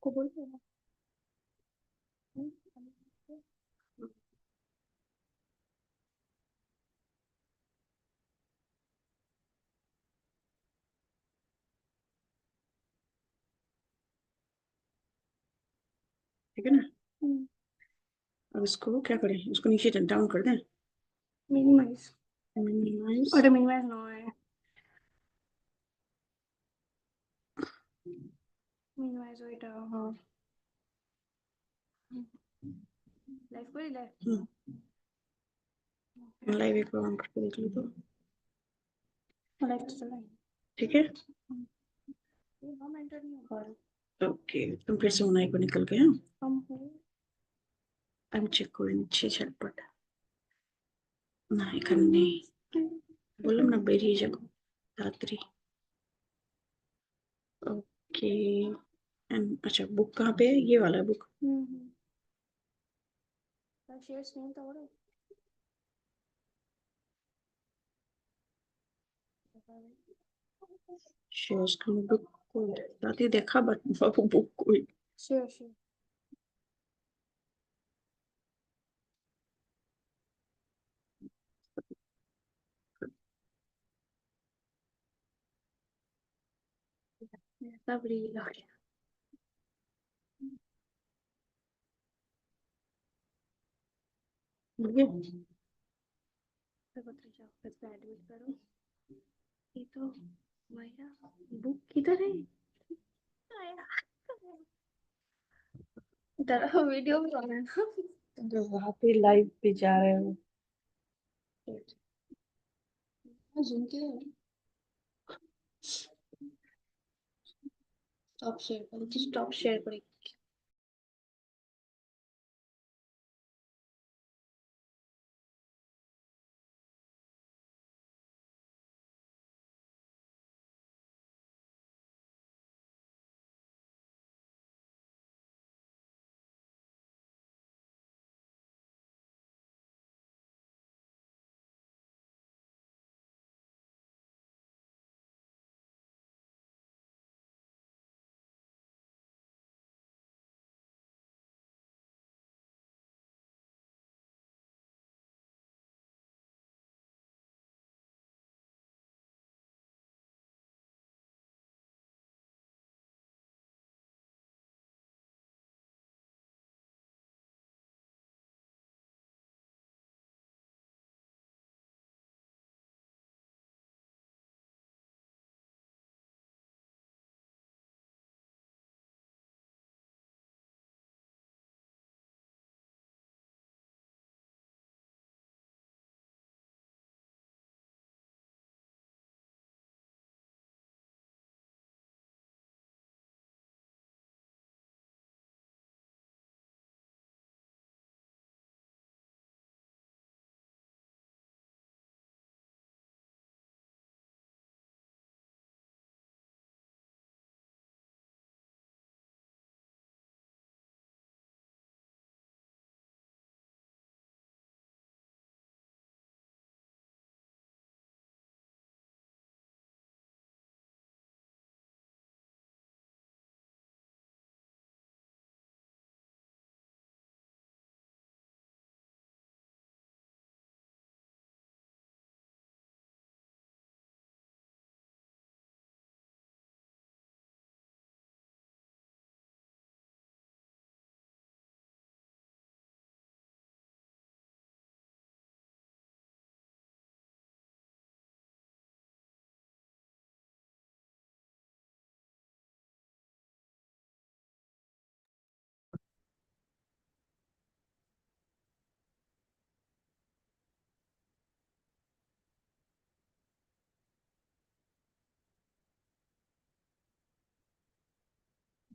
को बोलते हैं ना। ठीक है ना। अब इसको क्या करें, इसको नीचे डाउन कर दें। मिनिमाइज। मिनिमाइज। अरे मिनिमाइज ना है, मिनिमाइज ওইটা। हाँ लाइफ कोई लाइफ लाइव एक बार ऑन करके देख लो तो लाइफ तो चला ठीक है। ये हम एंटर नहीं हो पा रहे। ओके, तुम फिर से उनाई को निकल गए। हाँ, हम हो আমি চেক করে নিচ্ছি ঝটপট। না এখানে নেই, বললাম না বেরিয়ে যাবো তাড়াতাড়ি। ओके। अच्छा, बुक कहाँ पे है? ये वाला बुक। शेयर स्क्रीन तो हो शेयर स्क्रीन बुक को दादी देखा बट बाबू बुक कोई। शेयर शेयर सब रील आ गया। ये फिर बता जाओ, फिर से एडमिट करो। ये तो भैया बुक किधर है? तेरा वीडियो भी ऑन है ना? जो वहां पे लाइव पे जा रहे हो। जूम के स्टॉप शेयर करो, स्टॉप शेयर करो।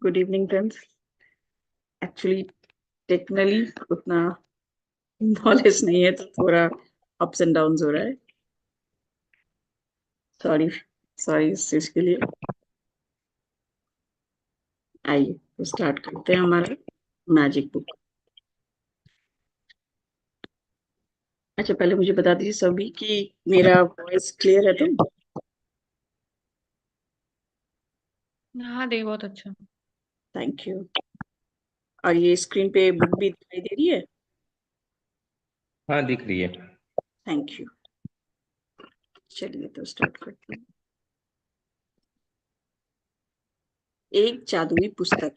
Good evening friends. Actually technically उतना नॉलेज नहीं है तो थोड़ा अप्स एंड डाउन हो रहा है। सॉरी, सॉरी इस चीज के लिए। आइए तो स्टार्ट करते हैं हमारा मैजिक बुक। अच्छा, पहले मुझे बता दीजिए सभी कि मेरा वॉइस क्लियर है तुम। हाँ दे बहुत अच्छा। Thank you. और ये स्क्रीन पे बुक भी दिखाई दे रही है? हाँ, दिख रही है। Thank you. चलिए तो स्टार्ट करते हैं। एक जादुई पुस्तक।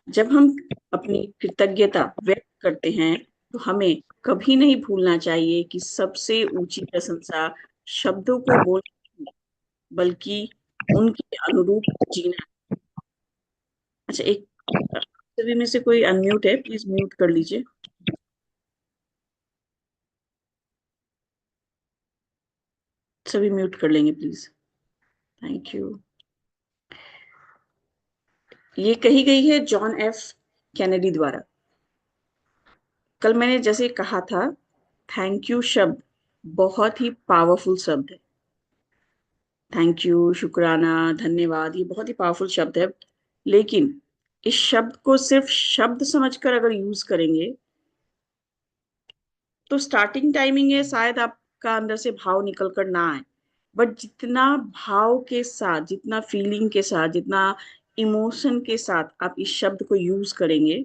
जब हम अपनी कृतज्ञता व्यक्त करते हैं तो हमें कभी नहीं भूलना चाहिए कि सबसे ऊंची प्रशंसा शब्दों को बोलना नहीं, बल्कि उनके अनुरूप जीना। अच्छा, एक सभी में से कोई अनम्यूट है? प्लीज म्यूट कर लीजिए। सभी म्यूट कर लेंगे प्लीज। Thank you. ये कही गई है जॉन एफ कैनेडी द्वारा। कल मैंने जैसे कहा था, थैंक यू शब्द बहुत ही पावरफुल शब्द है। थैंक यू, शुक्राना, धन्यवाद, ये बहुत ही पावरफुल शब्द है। लेकिन इस शब्द को सिर्फ शब्द समझकर अगर यूज करेंगे तो स्टार्टिंग टाइमिंग है, शायद आपका अंदर से भाव निकल कर ना आए। बट जितना भाव के साथ, जितना फीलिंग के साथ, जितना इमोशन के साथ आप इस शब्द को यूज करेंगे,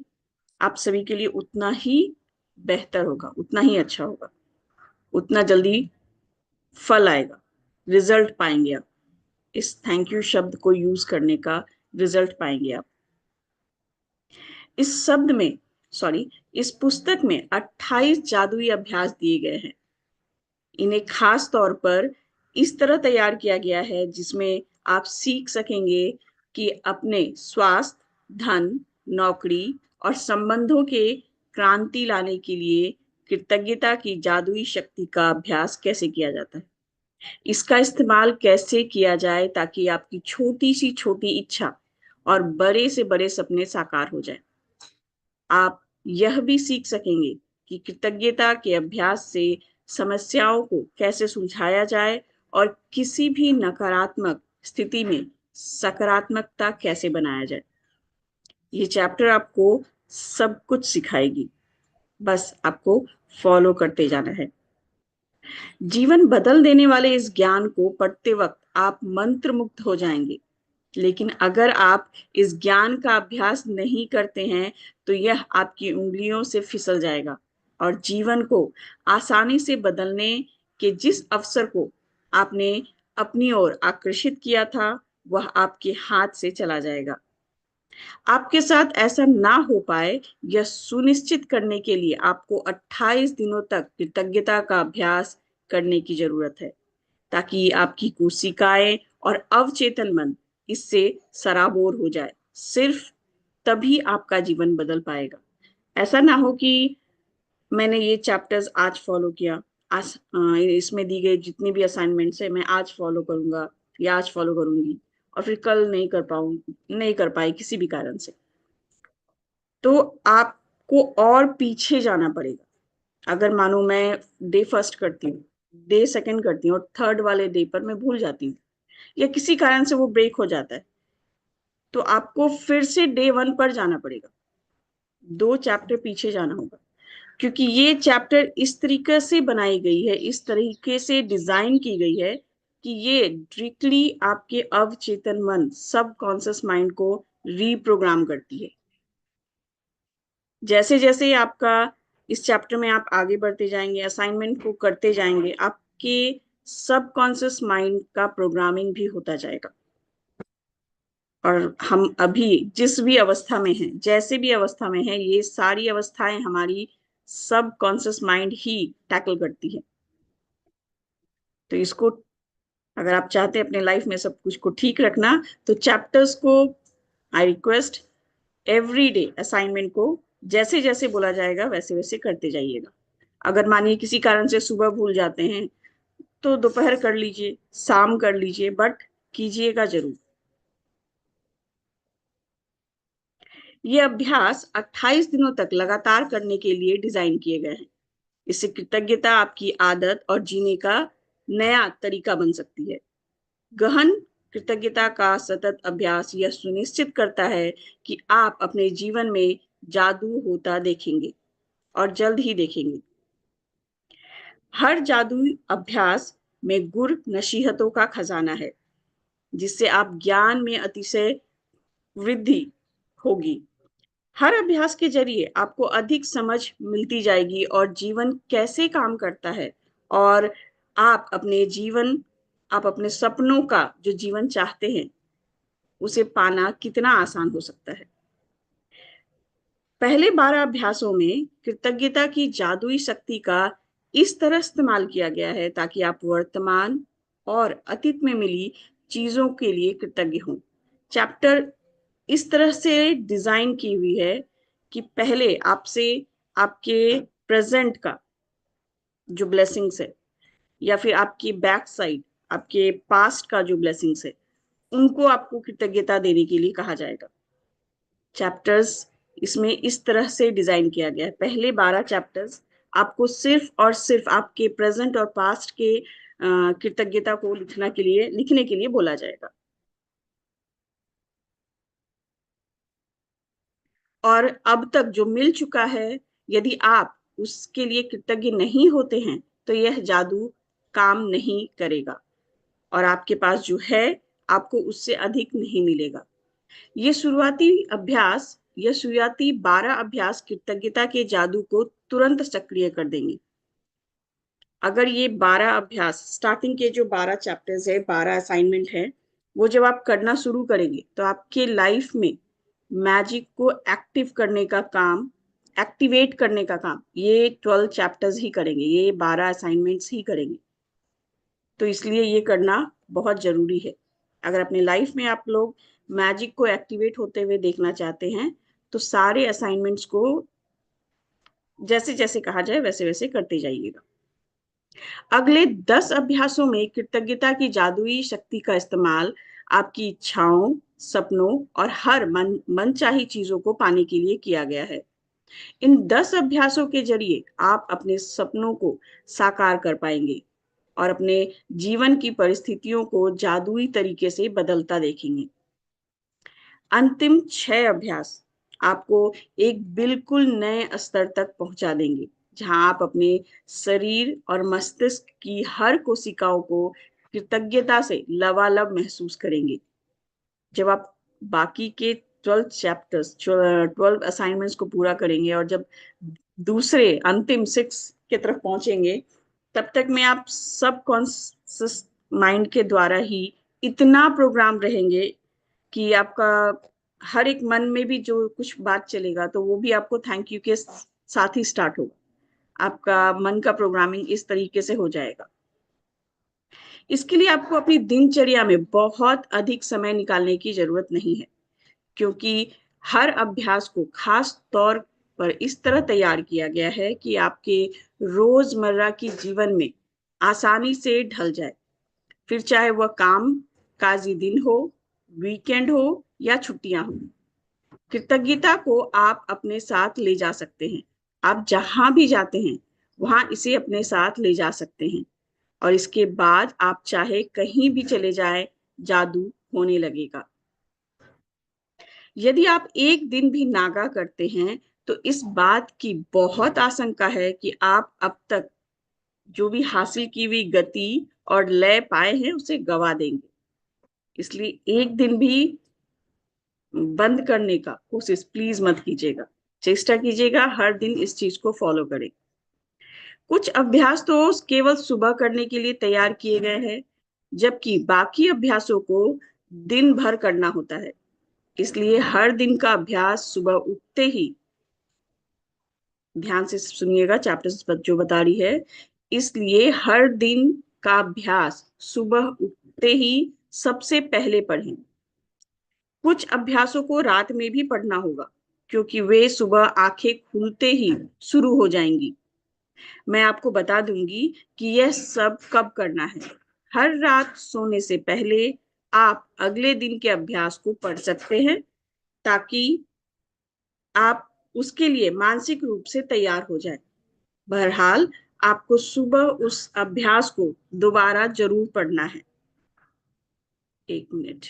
आप सभी के लिए उतना ही बेहतर होगा, उतना ही अच्छा होगा, उतना जल्दी फल आएगा, रिजल्ट पाएंगे आप। इस थैंक यू शब्द को यूज करने का रिजल्ट पाएंगे आप। इस शब्द में सॉरी इस पुस्तक में 28 जादुई अभ्यास दिए गए हैं। इन्हें खास तौर पर इस तरह तैयार किया गया है जिसमें आप सीख सकेंगे कि अपने स्वास्थ्य, धन, नौकरी और संबंधों के क्रांति लाने के लिए कृतज्ञता की जादुई शक्ति का अभ्यास कैसे किया जाता है, इसका इस्तेमाल कैसे किया जाए ताकि आपकी छोटी सी छोटी इच्छा और बड़े से बड़े सपने साकार हो जाए। आप यह भी सीख सकेंगे कि कृतज्ञता के अभ्यास से समस्याओं को कैसे सुलझाया जाए और किसी भी नकारात्मक स्थिति में सकारात्मकता कैसे बनाया जाए। ये चैप्टर आपको सब कुछ सिखाएगी, बस आपको फॉलो करते जाना है। जीवन बदल देने वाले इस ज्ञान को पढ़ते वक्त आप मंत्र मुग्ध हो जाएंगे। लेकिन अगर आप इस ज्ञान का अभ्यास नहीं करते हैं तो यह आपकी उंगलियों से फिसल जाएगा और जीवन को आसानी से बदलने के जिस अवसर को आपने अपनी ओर आकर्षित किया था वह आपके हाथ से चला जाएगा। आपके साथ ऐसा ना हो पाए, यह सुनिश्चित करने के लिए आपको 28 दिनों तक कृतज्ञता का अभ्यास करने की जरूरत है ताकि आपकी कोशिकाएं और अवचेतन मन इससे सराबोर हो जाए। सिर्फ तभी आपका जीवन बदल पाएगा। ऐसा ना हो कि मैंने ये चैप्टर्स आज फॉलो किया, आज इसमें दी गई जितनी भी असाइनमेंट्स है मैं आज फॉलो करूंगा या आज फॉलो करूंगी और फिर कल नहीं कर पाई किसी भी कारण से, तो आपको और पीछे जाना पड़ेगा। अगर मानो मैं डे फर्स्ट करती हूँ, डे सेकंड करती हूँ और थर्ड वाले डे पर मैं भूल जाती हूँ या किसी कारण से वो ब्रेक हो जाता है, तो आपको फिर से डे वन पर जाना पड़ेगा, 2 चैप्टर पीछे जाना होगा। क्योंकि ये चैप्टर इस तरीके से बनाई गई है, इस तरीके से डिजाइन की गई है कि ये डायरेक्टली आपके अवचेतन मन, सब कॉन्शियस माइंड को रीप्रोग्राम करती है। जैसे जैसे आपका इस चैप्टर में आप आगे बढ़ते जाएंगे, असाइनमेंट को करते जाएंगे, आपके सबकॉन्शियस माइंड का प्रोग्रामिंग भी होता जाएगा। और हम अभी जिस भी अवस्था में हैं, जैसे भी अवस्था में हैं, ये सारी अवस्थाएं हमारी सबकॉन्शियस माइंड ही टैकल करती है। तो इसको अगर आप चाहते हैं अपने लाइफ में सब कुछ को ठीक रखना, तो चैप्टर्स को I request every day assignment को जैसे जैसे बोला जाएगा वैसे वैसे करते जाइएगा। अगर मानिए किसी कारण से सुबह भूल जाते हैं तो दोपहर कर लीजिए, शाम कर लीजिए, बट कीजिएगा जरूर। ये अभ्यास 28 दिनों तक लगातार करने के लिए डिजाइन किए गए हैं। इससे कृतज्ञता आपकी आदत और जीने का नया तरीका बन सकती है। गहन कृतज्ञता का सतत अभ्यास यह सुनिश्चित करता है कि आप अपने जीवन में जादू होता देखेंगे और जल्द ही देखेंगे। हर जादुई अभ्यास में गुर नसीहतों का खजाना है जिससे आप ज्ञान में अतिशय वृद्धि होगी। हर अभ्यास के जरिए आपको अधिक समझ मिलती जाएगी और जीवन कैसे काम करता है, और आप आप अपने सपनों का जो जीवन चाहते हैं उसे पाना कितना आसान हो सकता है। पहले 12 अभ्यासों में कृतज्ञता की जादुई शक्ति का इस तरह इस्तेमाल किया गया है ताकि आप वर्तमान और अतीत में मिली चीजों के लिए कृतज्ञ हों। चैप्टर इस तरह से डिजाइन की हुई है कि पहले आपसे आपके प्रेजेंट का जो ब्लेसिंग्स है, या फिर आपकी बैक साइड आपके पास्ट का जो ब्लेसिंग्स है, उनको आपको कृतज्ञता देने के लिए कहा जाएगा। चैप्टर्स इसमें इस तरह से डिजाइन किया गया है। पहले 12 चैप्टर्स आपको सिर्फ और सिर्फ आपके प्रेजेंट और पास्ट के कृतज्ञता को लिखने के लिए बोला जाएगा। और अब तक जो मिल चुका है, यदि आप उसके लिए कृतज्ञ नहीं होते हैं तो यह जादू काम नहीं करेगा, और आपके पास जो है आपको उससे अधिक नहीं मिलेगा। ये शुरुआती 12 अभ्यास कृतज्ञता के जादू को तुरंत सक्रिय कर देंगे। अगर ये 12 अभ्यास, स्टार्टिंग के जो 12 चैप्टर्स है, 12 असाइनमेंट है, वो जब आप करना शुरू करेंगे तो आपके लाइफ में मैजिक को एक्टिवेट करने का काम ये 12 चैप्टर्स ही करेंगे, ये 12 असाइनमेंट्स ही करेंगे। तो इसलिए ये करना बहुत जरूरी है। अगर अपने लाइफ में आप लोग मैजिक को एक्टिवेट होते हुए देखना चाहते हैं तो सारे असाइनमेंट्स को जैसे जैसे कहा जाए वैसे वैसे करते जाइएगा। अगले 10 अभ्यासों में कृतज्ञता की जादुई शक्ति का इस्तेमाल आपकी इच्छाओं, सपनों और हर मनचाही चीजों को पाने के लिए किया गया है। इन 10 अभ्यासों के जरिए आप अपने सपनों को साकार कर पाएंगे और अपने जीवन की परिस्थितियों को जादुई तरीके से बदलता देखेंगे। अंतिम 6 अभ्यास आपको एक बिल्कुल नए स्तर तक पहुंचा देंगे, जहां आप अपने शरीर और मस्तिष्क की हर कोशिकाओं को कृतज्ञता से लबालब महसूस करेंगे। जब आप बाकी के 12 असाइनमेंट्स को पूरा करेंगे और जब दूसरे अंतिम 6 की तरफ पहुंचेंगे, तब तक में आप सब कॉन्शियस माइंड के द्वारा ही इतना प्रोग्राम रहेंगे कि आपका हर एक मन में भी जो कुछ बात चलेगा तो वो भी आपको थैंक यू के साथ ही स्टार्ट होगा। आपका मन का प्रोग्रामिंग इस तरीके से हो जाएगा। इसके लिए आपको अपनी दिनचर्या में बहुत अधिक समय निकालने की जरूरत नहीं है, क्योंकि हर अभ्यास को खास तौर पर इस तरह तैयार किया गया है कि आपके रोजमर्रा की जीवन में आसानी से ढल जाए, फिर चाहे वह काम काजी दिन हो, वीकेंड हो या छुट्टियां हो। कृतज्ञता को आप अपने साथ ले जा सकते हैं। आप जहां भी जाते हैं वहां इसे अपने साथ ले जा सकते हैं, और इसके बाद आप चाहे कहीं भी चले जाएं, जादू होने लगेगा। यदि आप एक दिन भी नागा करते हैं तो इस बात की बहुत आशंका है कि आप अब तक जो भी हासिल की हुई गति और लय पाए हैं उसे गवा देंगे। इसलिए एक दिन भी बंद करने का कोशिश प्लीज मत कीजिएगा। चेष्टा कीजिएगा हर दिन इस चीज को फॉलो करें। कुछ अभ्यास तो केवल सुबह करने के लिए तैयार किए गए हैं, जबकि बाकी अभ्यासों को दिन भर करना होता है। इसलिए हर दिन का अभ्यास सुबह उठते ही, ध्यान से सुनिएगा चैप्टर जो बता रही है, इसलिए हर दिन का अभ्यास सुबह उठते ही सबसे पहले पढ़ें। कुछ अभ्यासों को रात में भी पढ़ना होगा, क्योंकि वे सुबह आंखें खुलते ही शुरू हो जाएंगी। मैं आपको बता दूंगी कि यह सब कब करना है। हर रात सोने से पहले आप अगले दिन के अभ्यास को पढ़ सकते हैं, ताकि आप उसके लिए मानसिक रूप से तैयार हो जाए। बहरहाल आपको सुबह उस अभ्यास को दोबारा जरूर पढ़ना है। 1 मिनट।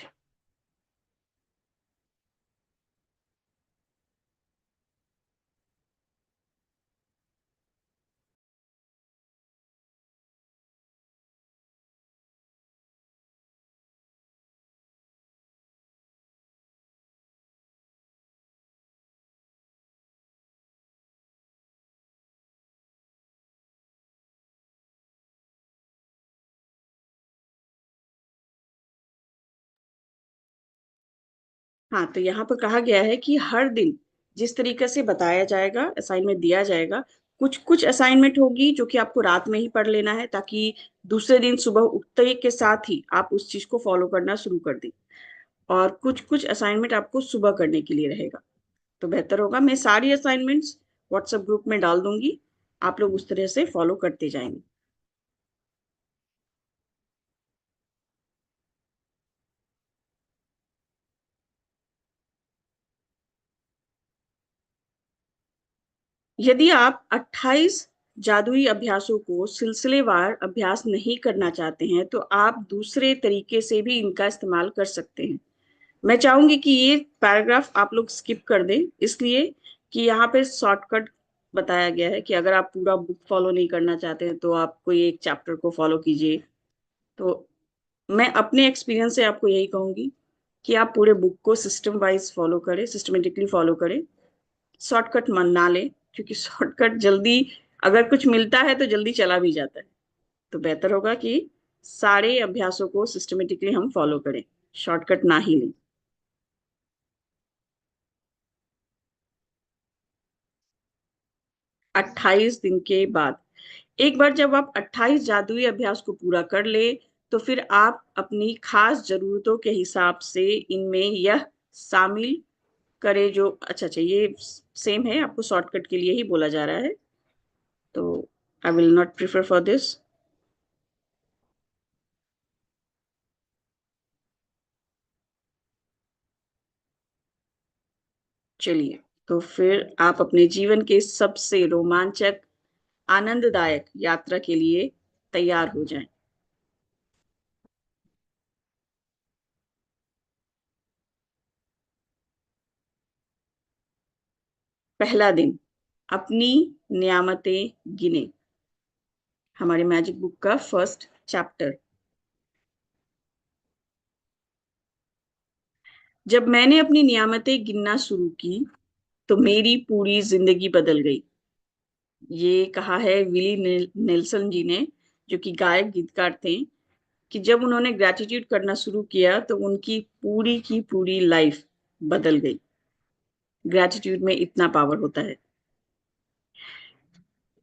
हाँ, तो यहाँ पर कहा गया है कि हर दिन जिस तरीके से बताया जाएगा, असाइनमेंट दिया जाएगा, कुछ कुछ असाइनमेंट होगी जो कि आपको रात में ही पढ़ लेना है, ताकि दूसरे दिन सुबह उठते के साथ ही आप उस चीज को फॉलो करना शुरू कर दें। और कुछ कुछ असाइनमेंट आपको सुबह करने के लिए रहेगा। तो बेहतर होगा, मैं सारी असाइनमेंट्स व्हाट्सएप ग्रुप में डाल दूंगी, आप लोग उस तरह से फॉलो करते जाएंगे। यदि आप 28 जादुई अभ्यासों को सिलसिलेवार अभ्यास नहीं करना चाहते हैं, तो आप दूसरे तरीके से भी इनका इस्तेमाल कर सकते हैं। मैं चाहूंगी कि ये पैराग्राफ आप लोग स्किप कर दें, इसलिए कि यहाँ पे शॉर्टकट बताया गया है कि अगर आप पूरा बुक फॉलो नहीं करना चाहते हैं तो आप कोई एक चैप्टर को फॉलो कीजिए। तो मैं अपने एक्सपीरियंस से आपको यही कहूंगी कि आप पूरे बुक को सिस्टम वाइज फॉलो करें, सिस्टमेटिकली फॉलो करें, शॉर्टकट मन ना लें, क्योंकि शॉर्टकट जल्दी, अगर कुछ मिलता है तो जल्दी चला भी जाता है। तो बेहतर होगा कि सारे अभ्यासों को सिस्टमेटिकली हम फॉलो करें, शॉर्टकट ना ही लें। 28 दिन के बाद, एक बार जब आप 28 जादुई अभ्यास को पूरा कर ले, तो फिर आप अपनी खास जरूरतों के हिसाब से इनमें यह शामिल करें जो अच्छा ये सेम है, आपको शॉर्टकट के लिए ही बोला जा रहा है, तो I will not prefer for this. चलिए, तो फिर आप अपने जीवन के सबसे रोमांचक, आनंददायक यात्रा के लिए तैयार हो जाएं। पहला दिन, अपनी नियामतें गिने, हमारे मैजिक बुक का फर्स्ट चैप्टर। जब मैंने अपनी नियामतें गिनना शुरू की, तो मेरी पूरी जिंदगी बदल गई। ये कहा है विली नेल्सन जी ने, जो कि गायक गीतकार थे, कि जब उन्होंने ग्रेटिट्यूड करना शुरू किया तो उनकी पूरी की पूरी लाइफ बदल गई। ग्रेटिट्यूड में इतना पावर होता है।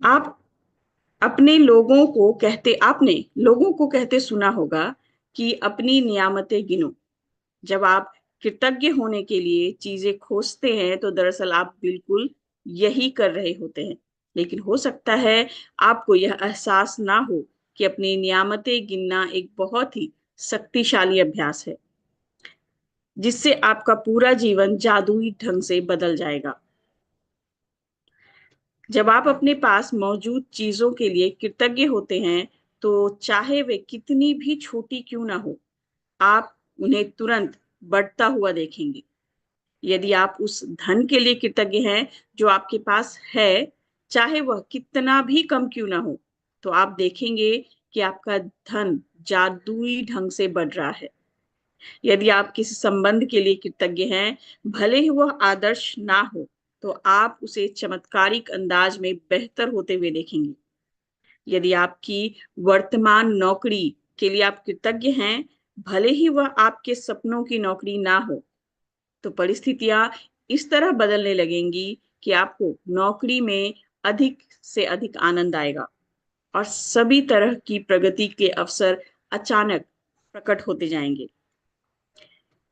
आप आपने लोगों को कहते सुना होगा कि अपनी नियामतें गिनो। जब आप कृतज्ञ होने के लिए चीजें खोजते हैं तो दरअसल आप बिल्कुल यही कर रहे होते हैं। लेकिन हो सकता है आपको यह एहसास ना हो कि अपनी नियामतें गिनना एक बहुत ही शक्तिशाली अभ्यास है, जिससे आपका पूरा जीवन जादुई ढंग से बदल जाएगा। जब आप अपने पास मौजूद चीजों के लिए कृतज्ञ होते हैं, तो चाहे वे कितनी भी छोटी क्यों ना हो, आप उन्हें तुरंत बढ़ता हुआ देखेंगे। यदि आप उस धन के लिए कृतज्ञ हैं जो आपके पास है, चाहे वह कितना भी कम क्यों ना हो, तो आप देखेंगे कि आपका धन जादुई ढंग से बढ़ रहा है। यदि आप किसी संबंध के लिए कृतज्ञ हैं, भले ही वह आदर्श ना हो, तो आप उसे चमत्कारिक अंदाज में बेहतर होते हुए देखेंगे। यदि आपकी वर्तमान नौकरी के लिए आप कृतज्ञ हैं, भले ही वह आपके सपनों की नौकरी ना हो, तो परिस्थितियां इस तरह बदलने लगेंगी कि आपको नौकरी में अधिक से अधिक आनंद आएगा और सभी तरह की प्रगति के अवसर अचानक प्रकट होते जाएंगे।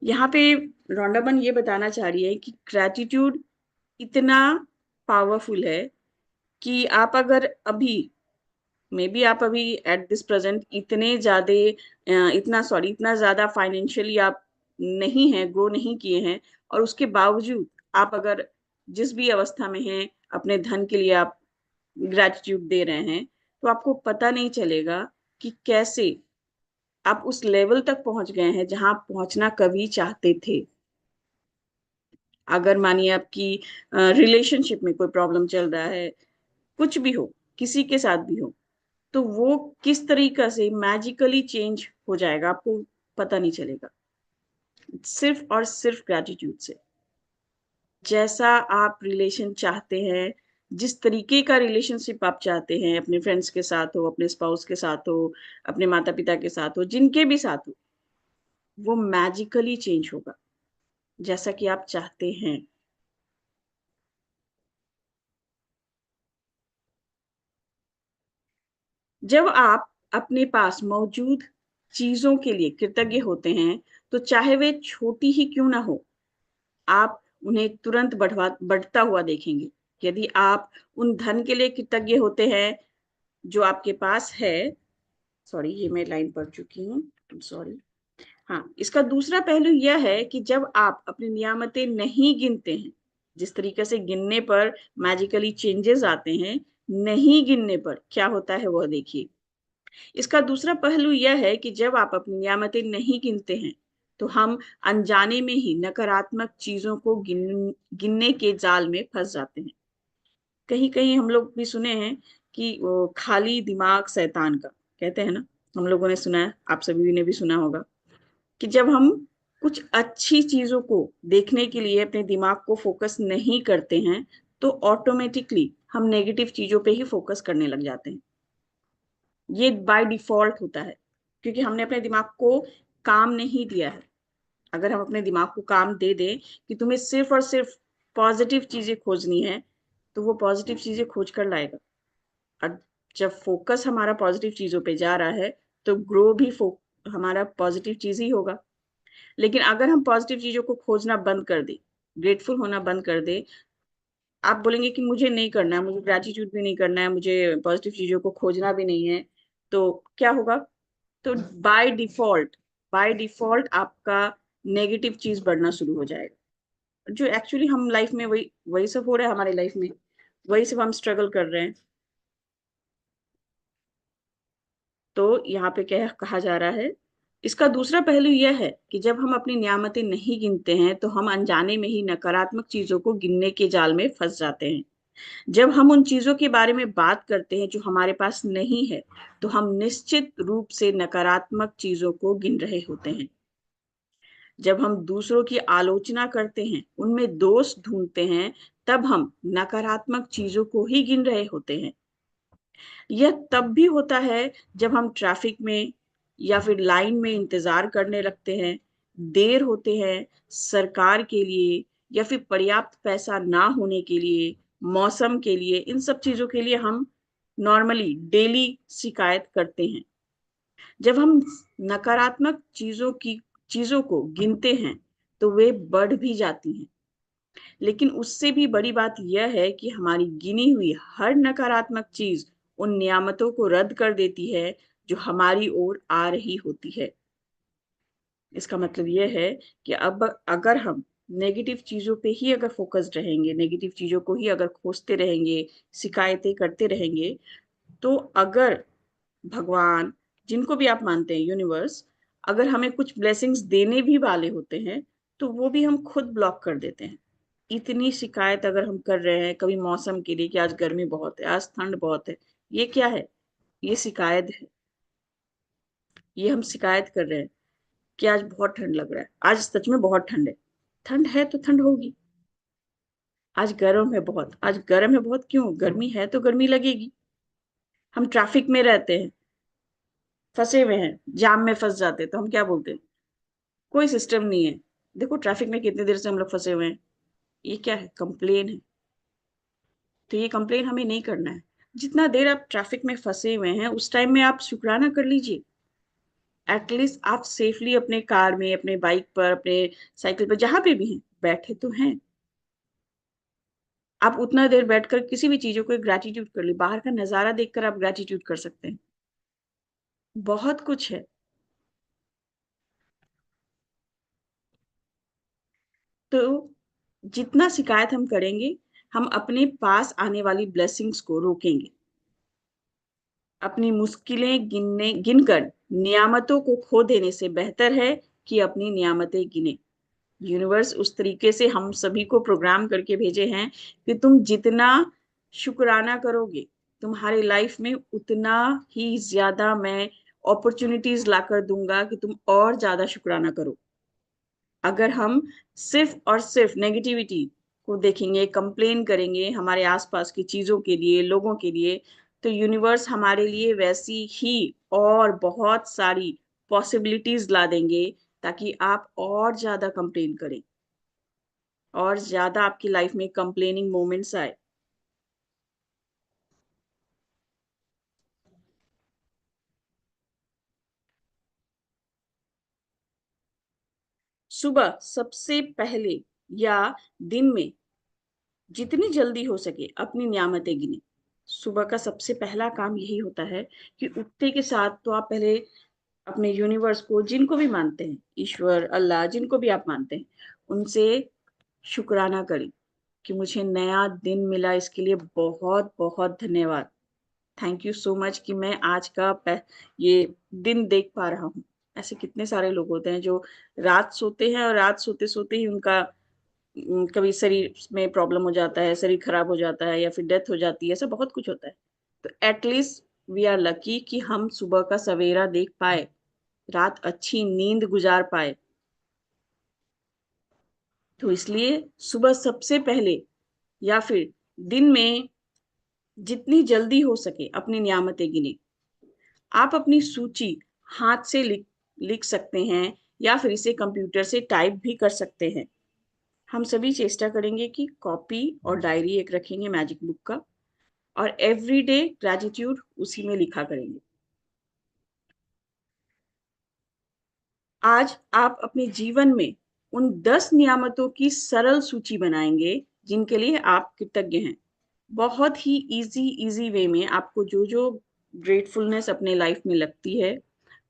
यहाँ पे रॉन्डाबन ये बताना चाह रही है कि ग्रैटिट्यूड इतना पावरफुल है कि आप अगर अभी, मे बी आप अभी एट दिस प्रेजेंट इतना ज्यादा फाइनेंशियली आप नहीं हैं, ग्रो नहीं किए हैं, और उसके बावजूद आप अगर जिस भी अवस्था में हैं अपने धन के लिए आप ग्रेटिट्यूड दे रहे हैं, तो आपको पता नहीं चलेगा कि कैसे आप उस लेवल तक पहुंच गए हैं जहां आप पहुंचना कभी चाहते थे। अगर मानिए आपकी रिलेशनशिप में कोई प्रॉब्लम चल रहा है, कुछ भी हो, किसी के साथ भी हो, तो वो किस तरीका से मैजिकली चेंज हो जाएगा आपको पता नहीं चलेगा, सिर्फ और सिर्फ ग्रेटिट्यूड से। जैसा आप रिलेशन चाहते हैं, जिस तरीके का रिलेशनशिप आप चाहते हैं, अपने फ्रेंड्स के साथ हो, अपने स्पाउस के साथ हो, अपने माता पिता के साथ हो, जिनके भी साथ हो, वो मैजिकली चेंज होगा। जैसा कि आप चाहते हैं। जब आप अपने पास मौजूद चीजों के लिए कृतज्ञ होते हैं, तो चाहे वे छोटी ही क्यों ना हो, आप उन्हें तुरंत बढ़ता हुआ देखेंगे। यदि आप उन धन के लिए कृतज्ञ होते हैं जो आपके पास है, सॉरी ये मैं लाइन पढ़ चुकी हूँ, सॉरी। हाँ, इसका दूसरा पहलू यह है कि जब आप अपनी नियामतें नहीं गिनते हैं, जिस तरीके से गिनने पर मैजिकली चेंजेस आते हैं, नहीं गिनने पर क्या होता है वह देखिए। इसका दूसरा पहलू यह है कि जब आप अपनी नियामतें नहीं गिनते हैं, तो हम अनजाने में ही नकारात्मक चीजों को गिनने के जाल में फंस जाते हैं। कहीं कहीं हम लोग भी सुने हैं कि वो खाली दिमाग शैतान का, कहते हैं ना, हम लोगों ने सुना है, आप सभी ने भी सुना होगा कि जब हम कुछ अच्छी चीजों को देखने के लिए अपने दिमाग को फोकस नहीं करते हैं, तो ऑटोमेटिकली हम नेगेटिव चीजों पे ही फोकस करने लग जाते हैं। ये बाय डिफॉल्ट होता है, क्योंकि हमने अपने दिमाग को काम नहीं दिया है। अगर हम अपने दिमाग को काम दे दें कि तुम्हें सिर्फ और सिर्फ पॉजिटिव चीजें खोजनी है, तो वो पॉजिटिव चीजें खोज कर लाएगा। और जब फोकस हमारा पॉजिटिव चीजों पे जा रहा है, तो ग्रो भी हमारा पॉजिटिव चीज ही होगा। लेकिन अगर हम पॉजिटिव चीजों को खोजना बंद कर दे, ग्रेटफुल होना बंद कर दे, आप बोलेंगे कि मुझे नहीं करना है, मुझे ग्रेटिट्यूड भी नहीं करना है, मुझे पॉजिटिव चीजों को खोजना भी नहीं है, तो क्या होगा? तो बाय डिफॉल्ट आपका नेगेटिव चीज बढ़ना शुरू हो जाएगा। जो एक्चुअली हम लाइफ में वही वही सब हो रहा है, हमारी लाइफ में वही सब हम स्ट्रगल कर रहे हैं। तो यहाँ पे क्या कहा जा रहा है, इसका दूसरा पहलू यह है कि जब हम अपनी नियामतें नहीं गिनते हैं, तो हम अनजाने में ही नकारात्मक चीजों को गिनने के जाल में फंस जाते हैं। जब हम उन चीजों के बारे में बात करते हैं जो हमारे पास नहीं है, तो हम निश्चित रूप से नकारात्मक चीजों को गिन रहे होते हैं। जब हम दूसरों की आलोचना करते हैं, उनमें दोष ढूंढते हैं, तब हम नकारात्मक चीजों को ही गिन रहे होते हैं। यह तब भी होता है जब हम ट्रैफिक में या फिर लाइन में इंतजार करने लगते हैं, देर होते हैं, सरकार के लिए या फिर पर्याप्त पैसा ना होने के लिए, मौसम के लिए, इन सब चीजों के लिए हम नॉर्मली डेली शिकायत करते हैं। जब हम नकारात्मक चीजों को गिनते हैं, तो वे बढ़ भी जाती हैं। लेकिन उससे भी बड़ी बात यह है कि हमारी गिनी हुई हर नकारात्मक चीज उन नियामतों को रद्द कर देती है जो हमारी ओर आ रही होती है। इसका मतलब यह है कि अब अगर हम नेगेटिव चीजों पे ही अगर फोकस्ड रहेंगे, नेगेटिव चीजों को ही अगर खोजते रहेंगे, शिकायतें करते रहेंगे, तो अगर भगवान, जिनको भी आप मानते हैं, यूनिवर्स, अगर हमें कुछ ब्लेसिंग्स देने भी वाले होते हैं, तो वो भी हम खुद ब्लॉक कर देते हैं। इतनी शिकायत अगर हम कर रहे हैं कभी मौसम के लिए कि आज गर्मी बहुत है, आज ठंड बहुत है, ये क्या है? ये शिकायत है। ये हम शिकायत कर रहे हैं कि आज बहुत ठंड लग रहा है, आज सच में बहुत ठंड है। ठंड है तो ठंड होगी। आज गर्म है बहुत, आज गर्म है बहुत, क्यों? गर्मी है तो गर्मी लगेगी। हम ट्रैफिक में रहते हैं, फंसे हुए हैं, जाम में फंस जाते हैं, तो हम क्या बोलते हैं? कोई सिस्टम नहीं है, देखो ट्रैफिक में कितनी देर से हम लोग फंसे हुए हैं। ये क्या है? कंप्लेन है। तो ये कंप्लेन हमें नहीं करना है। जितना देर आप ट्रैफिक में फंसे हुए हैं, उस टाइम में आप शुक्राना कर लीजिए। एटलीस्ट आप सेफली अपने कार में, अपने बाइक पर, अपने साइकिल पर, जहां पे भी हैं, बैठे तो हैं। आप उतना देर बैठकर किसी भी चीजों को ग्रेटिट्यूड कर ली, बाहर का नजारा देखकर आप ग्रेटिट्यूड कर सकते हैं। बहुत कुछ है। तो जितना शिकायत हम करेंगे, हम अपने पास आने वाली ब्लेसिंग्स को रोकेंगे। अपनी मुश्किलें गिनकर नियामतों को खो देने से बेहतर है कि अपनी नियामतें गिने। यूनिवर्स उस तरीके से हम सभी को प्रोग्राम करके भेजे हैं कि तुम जितना शुक्राना करोगे, तुम्हारी लाइफ में उतना ही ज्यादा मैं अपॉर्चुनिटीज लाकर दूंगा कि तुम और ज्यादा शुक्राना करो। अगर हम सिर्फ और सिर्फ नेगेटिविटी को देखेंगे, कंप्लेन करेंगे हमारे आसपास की चीजों के लिए, लोगों के लिए, तो यूनिवर्स हमारे लिए वैसी ही और बहुत सारी पॉसिबिलिटीज ला देंगे, ताकि आप और ज्यादा कंप्लेन करें। और ज्यादा आपकी लाइफ में कंप्लेनिंग मोमेंट्स आए। सुबह सबसे पहले या दिन में जितनी जल्दी हो सके अपनी नियामतें गिने। सुबह का सबसे पहला काम यही होता है कि उठते के साथ तो आप पहले अपने यूनिवर्स को, जिनको भी मानते हैं, ईश्वर, अल्लाह, जिनको भी आप मानते हैं, उनसे शुक्राना करें कि मुझे नया दिन मिला, इसके लिए बहुत बहुत धन्यवाद। थैंक यू सो मच कि मैं आज का ये दिन देख पा रहा हूँ। ऐसे कितने सारे लोग होते हैं जो रात सोते हैं और रात सोते सोते ही उनका कभी शरीर में प्रॉब्लम हो जाता है, शरीर खराब हो जाता है या फिर डेथ हो जाती है, ऐसा बहुत कुछ होता है। तो एटलीस्ट वी आर लकी कि हम सुबह का सवेरा देख पाए, रात अच्छी नींद गुजार पाए। तो इसलिए सुबह सबसे पहले या फिर दिन में जितनी जल्दी हो सके अपनी नियामतें गिने। आप अपनी सूची हाथ से लिख सकते हैं या फिर इसे कंप्यूटर से टाइप भी कर सकते हैं। हम सभी चेष्टा करेंगे कि कॉपी और डायरी एक रखेंगे मैजिक बुक का, और एवरीडे ग्रेटिट्यूड उसी में लिखा करेंगे। आज आप अपने जीवन में उन 10 नियामतों की सरल सूची बनाएंगे जिनके लिए आप कृतज्ञ हैं। बहुत ही इजी वे में आपको जो जो ग्रेटफुलनेस अपने लाइफ में लगती है,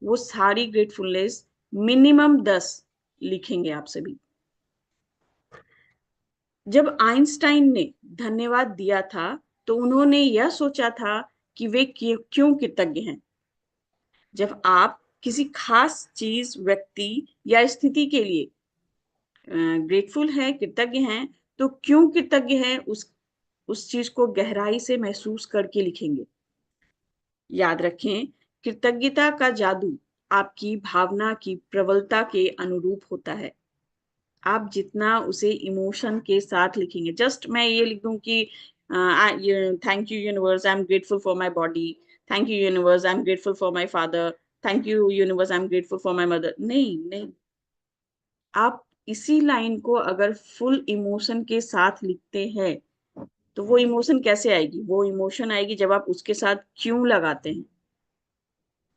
वो सारी ग्रेटफुलनेस मिनिमम 10 लिखेंगे आप सभी। जब आइंस्टाइन ने धन्यवाद दिया था तो उन्होंने यह सोचा था कि वे क्यों कृतज्ञ हैं। जब आप किसी खास चीज, व्यक्ति या स्थिति के लिए ग्रेटफुल हैं, कृतज्ञ हैं, तो क्यों कृतज्ञ हैं उस चीज को गहराई से महसूस करके लिखेंगे। याद रखें, कृतज्ञता का जादू आपकी भावना की प्रबलता के अनुरूप होता है। आप जितना उसे इमोशन के साथ लिखेंगे, जस्ट मैं ये लिख दूं कि thank you universe, I am grateful for my body, thank you universe, I am grateful for my father, thank you universe, I am grateful for my mother. नहीं नहीं, आप इसी लाइन को अगर फुल इमोशन के साथ लिखते हैं तो वो इमोशन कैसे आएगी? वो इमोशन आएगी जब आप उसके साथ क्यों लगाते हैं,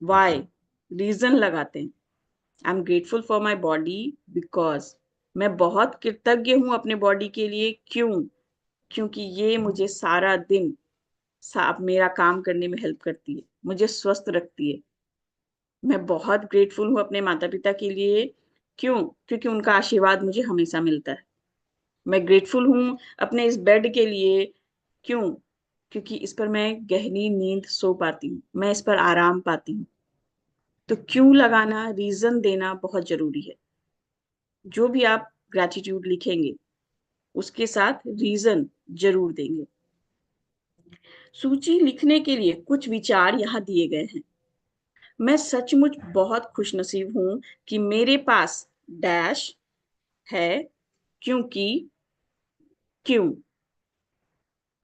वाई, रीजन लगाते हैं। I am grateful for my body because, मैं बहुत कृतज्ञ हूं अपने बॉडी के लिए। क्यों? क्योंकि ये मुझे सारा दिन मेरा काम करने में हेल्प करती है, मुझे स्वस्थ रखती है। मैं बहुत ग्रेटफुल हूँ अपने माता पिता के लिए। क्यों? क्योंकि उनका आशीर्वाद मुझे हमेशा मिलता है। मैं ग्रेटफुल हूँ अपने इस बेड के लिए। क्यों? क्योंकि इस पर मैं गहरी नींद सो पाती हूँ, मैं इस पर आराम पाती हूँ। तो क्यों लगाना, रीजन देना बहुत जरूरी है। जो भी आप ग्रैटिट्यूड लिखेंगे उसके साथ रीजन जरूर देंगे। सूची लिखने के लिए कुछ विचार यहाँ दिए गए हैं। मैं सचमुच बहुत खुशनसीब हूं कि मेरे पास डैश है, क्योंकि क्यों।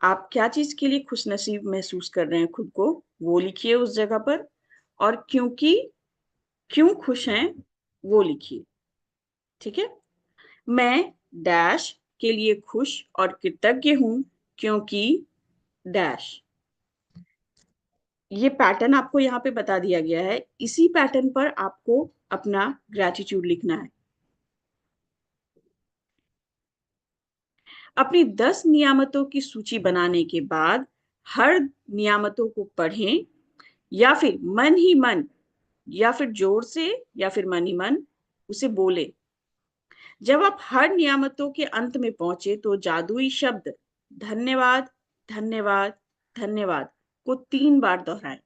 आप क्या चीज के लिए खुशनसीब महसूस कर रहे हैं खुद को, वो लिखिए उस जगह पर। और क्योंकि क्यों खुश हैं वो लिखिए। ठीक है? मैं डैश के लिए खुश और कृतज्ञ हूं क्योंकि डैश। ये पैटर्न आपको यहाँ पे बता दिया गया है, इसी पैटर्न पर आपको अपना ग्रैटिट्यूड लिखना है। अपनी 10 नियामतों की सूची बनाने के बाद हर नियामतों को पढ़ें या फिर मन ही मन, या फिर जोर से, या फिर मन ही मन उसे बोले। जब आप हर नियामतों के अंत में पहुंचे तो जादुई शब्द धन्यवाद, धन्यवाद, धन्यवाद को 3 बार दोहराएं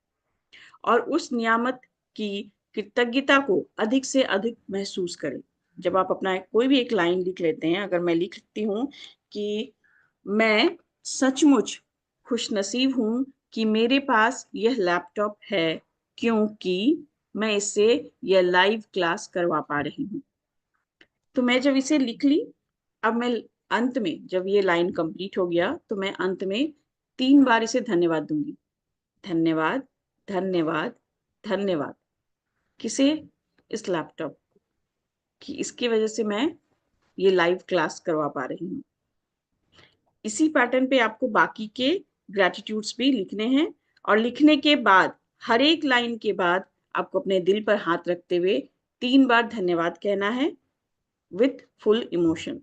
और उस नियामत की कृतज्ञता को अधिक से अधिक महसूस करें। जब आप अपना कोई भी एक लाइन लिख लेते हैं, अगर मैं लिखती हूँ कि मैं सचमुच खुशनसीब हूं कि मेरे पास यह लैपटॉप है क्योंकि मैं इससे यह लाइव क्लास करवा पा रही हूँ। तो मैं जब इसे लिख ली, अब मैं अंत में, जब ये लाइन कंप्लीट हो गया तो मैं अंत में 3 बार इसे धन्यवाद दूंगी। धन्यवाद, धन्यवाद, धन्यवाद। किसे? इस लैपटॉप की, इसकी वजह से मैं ये लाइव क्लास करवा पा रही हूँ। इसी पैटर्न पे आपको बाकी के ग्रैटिट्यूड्स भी लिखने हैं और लिखने के बाद हर एक लाइन के बाद आपको अपने दिल पर हाथ रखते हुए 3 बार धन्यवाद कहना है विथ फुल इमोशन।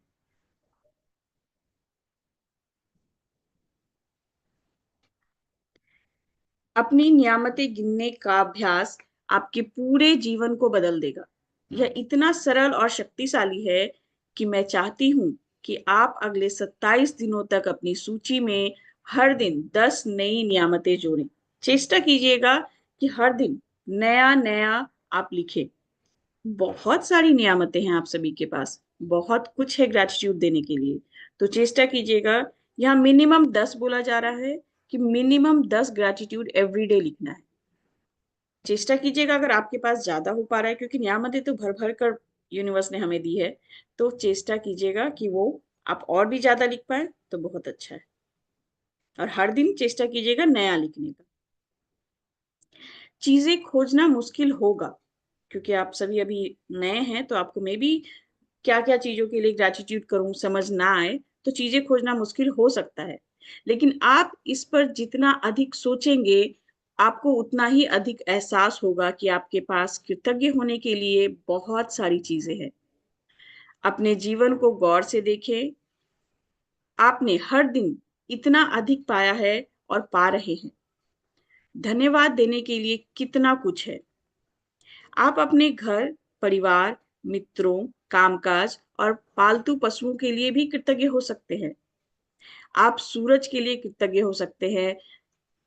अपनी नियामतें गिनने का अभ्यास आपके पूरे जीवन को बदल देगा। यह इतना सरल और शक्तिशाली है कि मैं चाहती हूं कि आप अगले 27 दिनों तक अपनी सूची में हर दिन 10 नई नियामतें जोड़ें। चेष्टा कीजिएगा कि हर दिन नया नया आप लिखें। बहुत सारी नियामतें हैं आप सभी के पास, बहुत कुछ है ग्रैटिट्यूड देने के लिए। तो चेष्टा कीजिएगा, यहाँ मिनिमम 10 बोला जा रहा है कि मिनिमम 10 ग्रैटिट्यूड एवरीडे लिखना है। चेष्टा कीजिएगा अगर आपके पास ज्यादा हो पा रहा है, क्योंकि नियामतें तो भर भर कर यूनिवर्स ने हमें दी है, तो चेष्टा कीजिएगा कि वो आप और भी ज्यादा लिख पाए तो बहुत अच्छा है। और हर दिन चेष्टा कीजिएगा नया लिखने का। चीजें खोजना मुश्किल होगा क्योंकि आप सभी अभी नए हैं, तो आपको मे बी क्या क्या चीजों के लिए ग्रैटिट्यूड करूं समझ ना आए, तो चीजें खोजना मुश्किल हो सकता है। लेकिन आप इस पर जितना अधिक सोचेंगे, आपको उतना ही अधिक एहसास होगा कि आपके पास कृतज्ञ होने के लिए बहुत सारी चीजें हैं। अपने जीवन को गौर से देखें। आपने हर दिन इतना अधिक पाया है और पा रहे हैं। धन्यवाद देने के लिए कितना कुछ है। आप अपने घर, परिवार, मित्रों, कामकाज और पालतू पशुओं के लिए भी कृतज्ञ हो सकते हैं। आप सूरज के लिए कृतज्ञ हो सकते हैं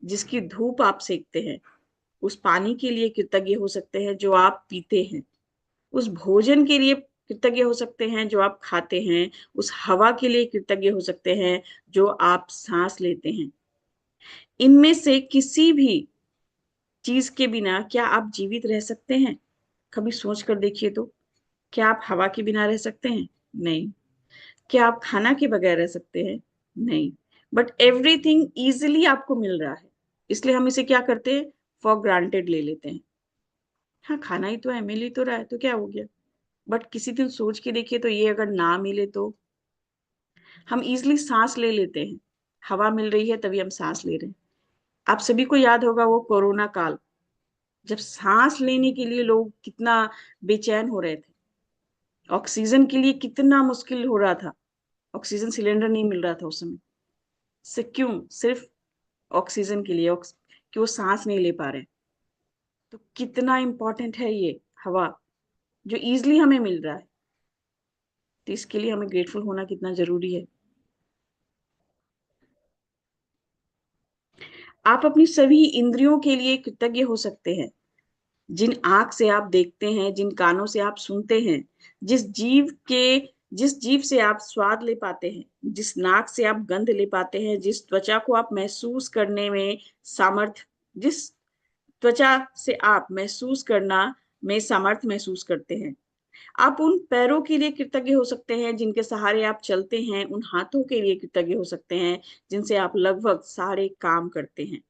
जिसकी धूप आप सेकते हैं। उस पानी के लिए कृतज्ञ हो सकते हैं जो आप पीते हैं। उस भोजन के लिए कृतज्ञ हो सकते हैं जो आप खाते हैं। उस हवा के लिए कृतज्ञ हो सकते हैं जो आप सांस लेते हैं। इनमें से किसी भी चीज के बिना क्या आप जीवित रह सकते हैं? कभी सोच कर देखिए तो। क्या आप हवा के बिना रह सकते हैं? नहीं। क्या आप खाना के बगैर रह सकते हैं? नहीं। बट एवरीथिंग इजिली आपको मिल रहा है, इसलिए हम इसे क्या करते हैं? फॉर ग्रांटेड ले लेते हैं। हाँ, खाना ही तो है, मिल ही तो रहा है, तो क्या हो गया? बट किसी दिन सोच के देखिए तो ये अगर ना मिले तो? हम इजिली सांस ले लेते हैं, हवा मिल रही है तभी हम सांस ले रहे हैं। आप सभी को याद होगा वो कोरोना काल, जब सांस लेने के लिए लोग कितना बेचैन हो रहे थे, ऑक्सीजन के लिए कितना मुश्किल हो रहा था, ऑक्सीजन सिलेंडर नहीं मिल रहा था उस समय। से क्यों? सिर्फ ऑक्सीजन के लिए, कि वो सांस नहीं ले पा रहे। तो कितना इंपॉर्टेंट है ये हवा जो इजिली हमें मिल रहा है। तो इसके लिए हमें ग्रेटफुल होना कितना जरूरी है। आप अपनी सभी इंद्रियों के लिए कृतज्ञ हो सकते हैं। जिन आंख से आप देखते हैं, जिन कानों से आप सुनते हैं, जिस जीभ से आप स्वाद ले पाते हैं, जिस नाक से आप गंध ले पाते हैं, जिस त्वचा को आप महसूस करने में सामर्थ जिस त्वचा से आप महसूस करना में सामर्थ्य महसूस करते हैं। आप उन पैरों के लिए कृतज्ञ हो सकते हैं जिनके सहारे आप चलते हैं, उन हाथों के लिए कृतज्ञ हो सकते हैं जिनसे आप लगभग सारे काम करते हैं।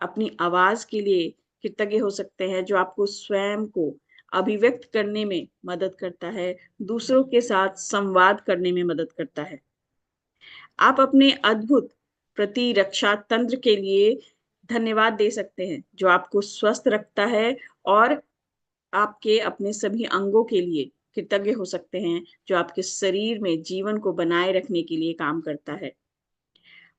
अपनी आवाज के लिए कृतज्ञ हो सकते हैं जो आपको स्वयं को अभिव्यक्त करने में मदद करता है, दूसरों के साथ संवाद करने में मदद करता है। आप अपने अद्भुत प्रतिरक्षा तंत्र के लिए धन्यवाद दे सकते हैं जो आपको स्वस्थ रखता है, और आपके अपने सभी अंगों के लिए कृतज्ञ हो सकते हैं जो आपके शरीर में जीवन को बनाए रखने के लिए काम करता है।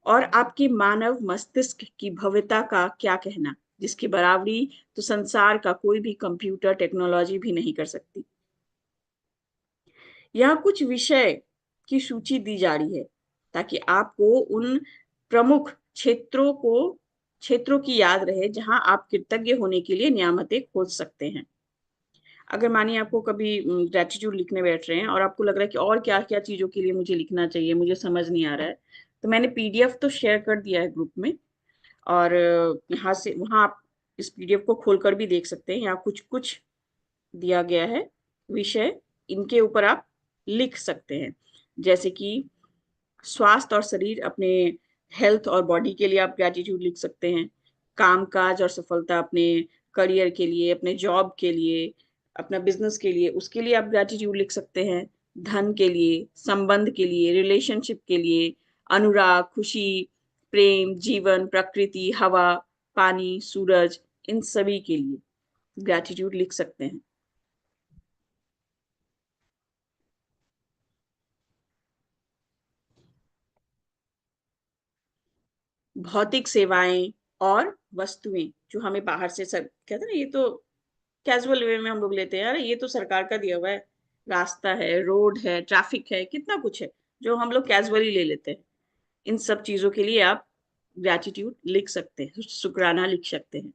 और आपके मानव मस्तिष्क की भव्यता का क्या कहना, जिसकी बराबरी तो संसार का कोई भी कंप्यूटर टेक्नोलॉजी भी नहीं कर सकती। यहाँ कुछ विषय की सूची दी जा रही है ताकि आपको उन प्रमुख क्षेत्रों की याद रहे जहां आप कृतज्ञ होने के लिए नियामतें खोज सकते हैं। अगर मानिए आपको कभी ग्रेटिट्यूड लिखने बैठ रहे हैं और आपको लग रहा है कि और क्या क्या चीजों के लिए मुझे लिखना चाहिए, मुझे समझ नहीं आ रहा है, तो मैंने पीडीएफ तो शेयर कर दिया है ग्रुप में, और यहाँ से वहाँ आप इस पीडीएफ को खोलकर भी देख सकते हैं। यहाँ कुछ कुछ दिया गया है विषय, इनके ऊपर आप लिख सकते हैं। जैसे कि स्वास्थ्य और शरीर, अपने हेल्थ और बॉडी के लिए आप ग्रेटिट्यूड लिख सकते हैं। कामकाज और सफलता, अपने करियर के लिए, अपने जॉब के लिए, अपना बिजनेस के लिए, उसके लिए आप ग्रेटिट्यूड लिख सकते हैं। धन के लिए, संबंध के लिए, रिलेशनशिप के लिए, अनुराग, खुशी, प्रेम, जीवन, प्रकृति, हवा, पानी, सूरज, इन सभी के लिए ग्रैटिट्यूड लिख सकते हैं। भौतिक सेवाएं और वस्तुएं जो हमें बाहर से सब कहते हैं ना, ये तो कैजुअल वे में हम लोग लेते हैं, यार ये तो सरकार का दिया हुआ है, रास्ता है, रोड है, ट्रैफिक है, कितना कुछ है जो हम लोग कैजुअली ले लेते हैं। इन सब चीजों के लिए आप ग्रैटिट्यूड लिख सकते हैं, शुक्राना लिख सकते हैं।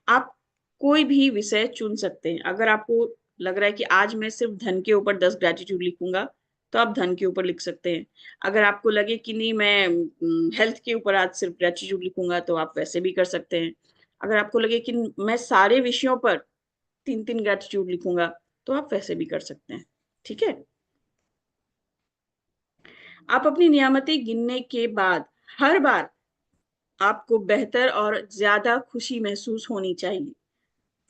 आप कोई भी विषय चुन सकते हैं। अगर आपको लग रहा है कि आज मैं सिर्फ धन के ऊपर 10 ग्रैटिट्यूड लिखूंगा, तो आप धन के ऊपर लिख सकते हैं। अगर आपको लगे कि नहीं, मैं हेल्थ के ऊपर आज सिर्फ ग्रैटिट्यूड लिखूंगा, तो आप वैसे भी कर सकते हैं। अगर आपको लगे कि मैं सारे विषयों पर 3-3 ग्रैटिट्यूड लिखूंगा, तो आप वैसे भी कर सकते हैं। ठीक है। आप अपनी नियामतें गिनने के बाद हर बार आपको बेहतर और ज्यादा खुशी महसूस होनी चाहिए।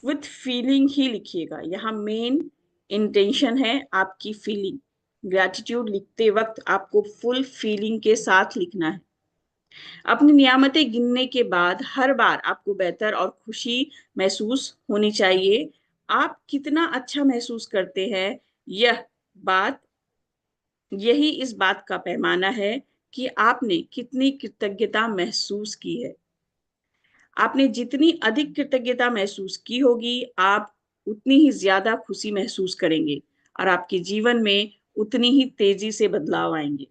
विथ फीलिंग ही लिखिएगा। यहाँ मेन इंटेंशन है आपकी फीलिंग। ग्रैटिट्यूड लिखते वक्त आपको फुल फीलिंग के साथ लिखना है। अपनी नियामतें गिनने के बाद हर बार आपको बेहतर और खुशी महसूस होनी चाहिए। आप कितना अच्छा महसूस करते हैं, यह बात यही इस बात का पैमाना है कि आपने कितनी कृतज्ञता महसूस की है। आपने जितनी अधिक कृतज्ञता महसूस की होगी, आप उतनी ही ज्यादा खुशी महसूस करेंगे और आपके जीवन में उतनी ही तेजी से बदलाव आएंगे।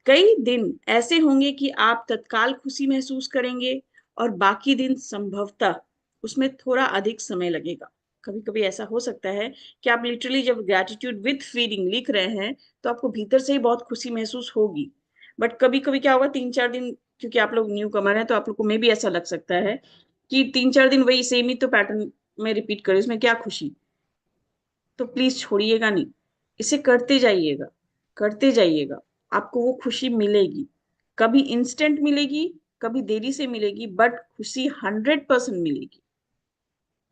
कई दिन ऐसे होंगे कि आप तत्काल खुशी महसूस करेंगे और बाकी दिन संभवतः उसमें थोड़ा अधिक समय लगेगा। कभी कभी ऐसा हो सकता है कि आप लिटरली जब ग्रैटिट्यूड विथ फीलिंग लिख रहे हैं, तो आपको भीतर से ही बहुत खुशी महसूस होगी। बट कभी कभी क्या होगा, 3-4 दिन, क्योंकि आप लोग न्यू कमर हैं, तो आप लोग को मे भी ऐसा लग सकता है कि 3-4 दिन वही सेम ही तो पैटर्न में रिपीट करें, इसमें क्या खुशी। तो प्लीज छोड़िएगा नहीं, इसे करते जाइएगा, करते जाइएगा। आपको वो खुशी मिलेगी। कभी इंस्टेंट मिलेगी, कभी देरी से मिलेगी, बट खुशी 100% मिलेगी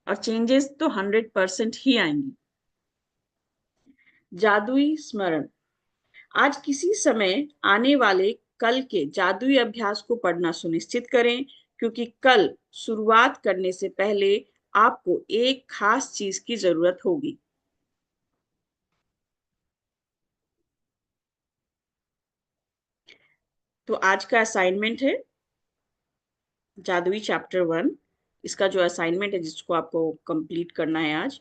और चेंजेस तो 100% ही आएंगी। जादुई स्मरण। आज किसी समय आने वाले कल के जादुई अभ्यास को पढ़ना सुनिश्चित करें, क्योंकि कल शुरुआत करने से पहले आपको एक खास चीज की जरूरत होगी। तो आज का असाइनमेंट है जादुई चैप्टर 1। इसका जो असाइनमेंट है, जिसको आपको कंप्लीट करना है आज,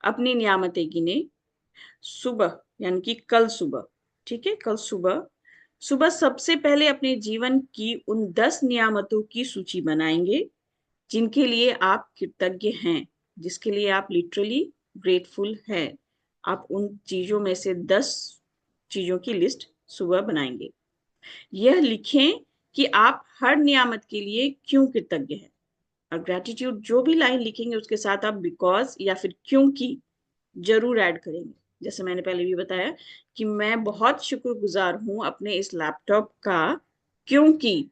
अपनी नियामतें गिने। सुबह यानी कि कल सुबह, ठीक है, कल सुबह सुबह सबसे पहले अपने जीवन की उन 10 नियामतों की सूची बनाएंगे जिनके लिए आप कृतज्ञ हैं, जिसके लिए आप लिटरली ग्रेटफुल हैं। आप उन चीजों में से 10 चीजों की लिस्ट सुबह बनाएंगे। यह लिखें कि आप हर नियामत के लिए क्यों कृतज्ञ हैं। और ग्रेटिट्यूड जो भी लाइन लिखेंगे उसके साथ आप बिकॉज या फिर क्योंकि जरूर ऐड करेंगे। जैसे मैंने पहले भी बताया कि मैं बहुत शुक्रगुजार हूं अपने इस लैपटॉप का, क्योंकि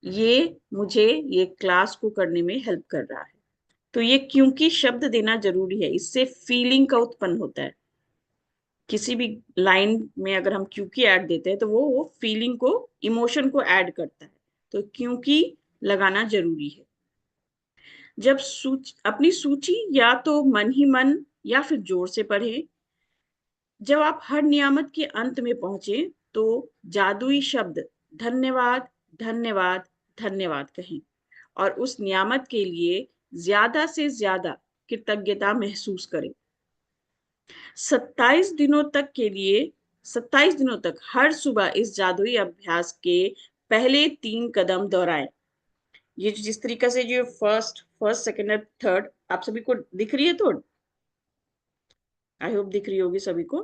ये मुझे ये क्लास को करने में हेल्प कर रहा है। तो ये क्योंकि शब्द देना जरूरी है, इससे फीलिंग का उत्पन्न होता है। किसी भी लाइन में अगर हम क्योंकि ऐड देते हैं, तो वो फीलिंग को, इमोशन को ऐड करता है। तो क्योंकि लगाना जरूरी है। जब अपनी सूची या तो मन ही मन या फिर जोर से पढ़ें। जब आप हर नियामत के अंत में पहुंचे, तो जादुई शब्द धन्यवाद, धन्यवाद, धन्यवाद कहें और उस नियामत के लिए ज्यादा से ज्यादा कृतज्ञता महसूस करें। 27 दिनों तक के लिए 27 दिनों तक हर सुबह इस जादुई अभ्यास के पहले 3 कदम दोहराएं। ये जिस तरीके से जो फर्स्ट सेकंड और थर्ड आप सभी को दिख रही है, तो आई होप दिख रही होगी सभी को।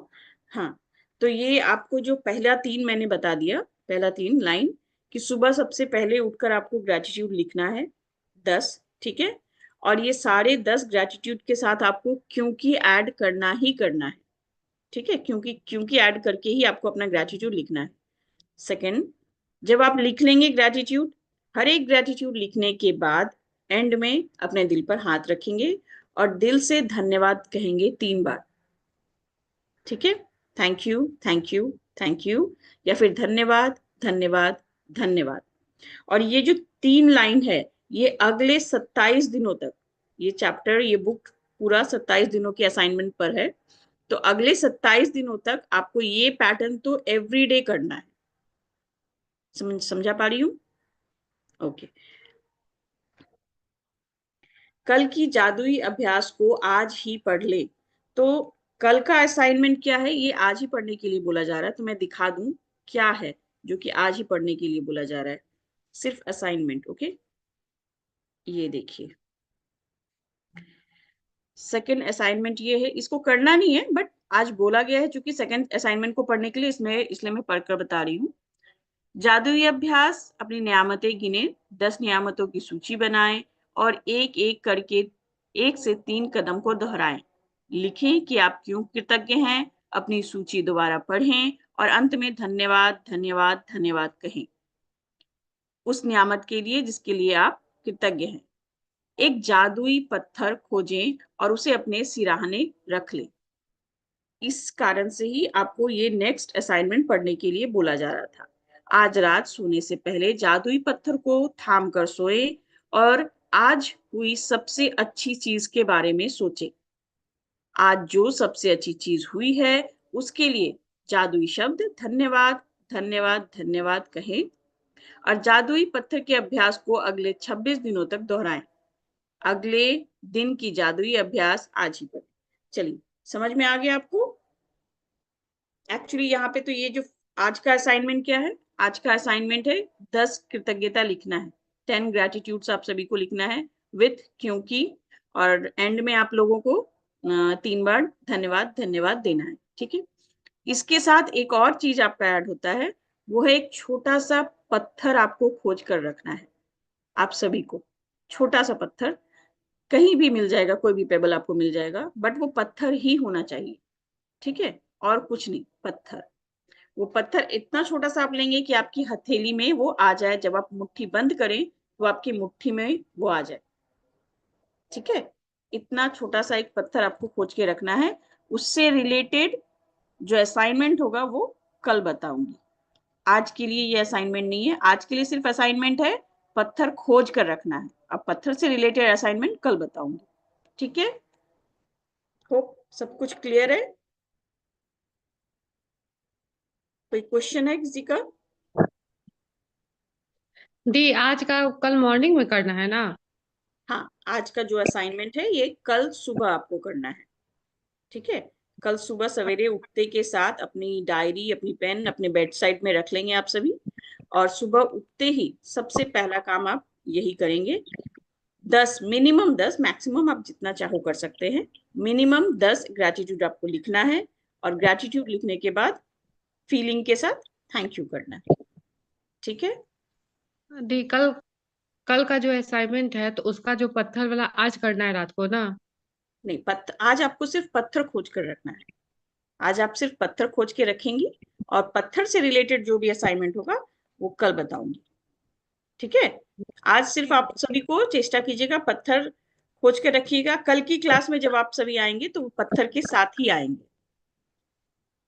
हाँ, तो ये आपको जो पहला 3 मैंने बता दिया, पहला 3 लाइन कि सुबह सबसे पहले उठकर आपको ग्रेटिट्यूड लिखना है 10, ठीक है। और ये सारे 10 ग्रेटिट्यूड के साथ आपको क्योंकि ऐड करना ही करना है, ठीक है। क्योंकि ऐड करके ही आपको अपना ग्रेटिट्यूड लिखना है। सेकंड, जब आप लिख लेंगे ग्रेटिट्यूड, हर एक ग्रेटिट्यूड लिखने के बाद एंड में अपने दिल पर हाथ रखेंगे और दिल से धन्यवाद कहेंगे 3 बार, ठीक है, thank you, thank you, thank you, या फिर धन्यवाद, धन्यवाद, धन्यवाद। और ये जो 3 लाइन है, ये अगले 27 दिनों तक, ये चैप्टर, ये बुक पूरा 27 दिनों के असाइनमेंट पर है। तो अगले 27 दिनों तक आपको ये पैटर्न तो एवरीडे करना है। समझा पा रही हूँ? ओके। कल की जादुई अभ्यास को आज ही पढ़ ले। तो कल का असाइनमेंट क्या है, ये आज ही पढ़ने के लिए बोला जा रहा है। तो मैं दिखा दूं क्या है जो कि आज ही पढ़ने के लिए बोला जा रहा है। सिर्फ असाइनमेंट, ओके। ये देखिए, सेकंड असाइनमेंट ये है, इसको करना नहीं है बट आज बोला गया है क्योंकि सेकंड असाइनमेंट को पढ़ने के लिए इसलिए मैं पढ़कर बता रही हूँ। जादुई अभ्यास, अपनी नियामतें गिने, 10 नियामतों की सूची बनाएं और एक एक करके 1 से 3 कदम को दोहराएं। लिखें कि आप क्यों कृतज्ञ हैं, अपनी सूची दोबारा पढ़ें और अंत में धन्यवाद, धन्यवाद, धन्यवाद कहें उस नियामत के लिए जिसके लिए आप कृतज्ञ हैं। एक जादुई पत्थर खोजें और उसे अपने सिराहने रख लें। इस कारण से ही आपको ये नेक्स्ट असाइनमेंट पढ़ने के लिए बोला जा रहा था। आज रात सोने से पहले जादुई पत्थर को थाम कर सोए और आज हुई सबसे अच्छी चीज के बारे में सोचे। आज जो सबसे अच्छी चीज हुई है उसके लिए जादुई शब्द धन्यवाद, धन्यवाद, धन्यवाद कहें और जादुई पत्थर के अभ्यास को अगले 26 दिनों तक दोहराएं। अगले दिन की जादुई अभ्यास आज ही करें। चलिए, समझ में आ गया आपको? एक्चुअली यहाँ पे तो ये जो आज का असाइनमेंट क्या है, आज का असाइनमेंट है 10 कृतज्ञता लिखना है, 10 ग्रेटिट्यूड्स आप सभी को लिखना है विथ क्योंकि, और एंड में आप लोगों को 3 बार धन्यवाद, धन्यवाद देना है। ठीक है, इसके साथ एक और चीज आपका ऐड होता है, वो है एक छोटा सा पत्थर आपको खोज कर रखना है। आप सभी को छोटा सा पत्थर कहीं भी मिल जाएगा, कोई भी पेबल आपको मिल जाएगा, बट वो पत्थर ही होना चाहिए। ठीक है, और कुछ नहीं, पत्थर। वो पत्थर इतना छोटा सा आप लेंगे कि आपकी हथेली में वो आ जाए, जब आप मुट्ठी बंद करें तो आपकी मुट्ठी में वो आ जाए। ठीक है, इतना छोटा सा एक पत्थर आपको खोज के रखना है। उससे रिलेटेड जो असाइनमेंट होगा वो कल बताऊंगी। आज के लिए ये असाइनमेंट नहीं है, आज के लिए सिर्फ असाइनमेंट है पत्थर खोज कर रखना है। अब पत्थर से रिलेटेड असाइनमेंट कल बताऊंगी। ठीक है, होप सब कुछ क्लियर है। कोई क्वेश्चन है किसी का? दी आज का कल मॉर्निंग में करना है ना? हाँ, आज का जो असाइनमेंट है ये कल सुबह आपको करना है। ठीक है, कल सुबह सवेरे उठते के साथ अपनी डायरी, अपनी पेन अपने बेड साइड में रख लेंगे आप सभी, और सुबह उठते ही सबसे पहला काम आप यही करेंगे। 10, मिनिमम 10, मैक्सिमम आप जितना चाहो कर सकते हैं, मिनिमम 10 ग्रेटिट्यूड आपको लिखना है और ग्रेटिट्यूड लिखने के बाद फीलिंग के साथ थैंक यू करना है। ठीक है, दी कल का जो असाइनमेंट है तो उसका जो पत्थर वाला आज करना है रात को ना? नहीं, आज आपको सिर्फ पत्थर खोज कर रखना है। आज आप सिर्फ पत्थर खोज के रखेंगी और पत्थर से रिलेटेड जो भी असाइनमेंट होगा वो कल बताऊंगी। ठीक है, आज सिर्फ आप सभी को चेष्टा कीजिएगा, पत्थर खोज के रखिएगा। कल की क्लास में जब आप सभी आएंगे तो वो पत्थर के साथ ही आएंगे।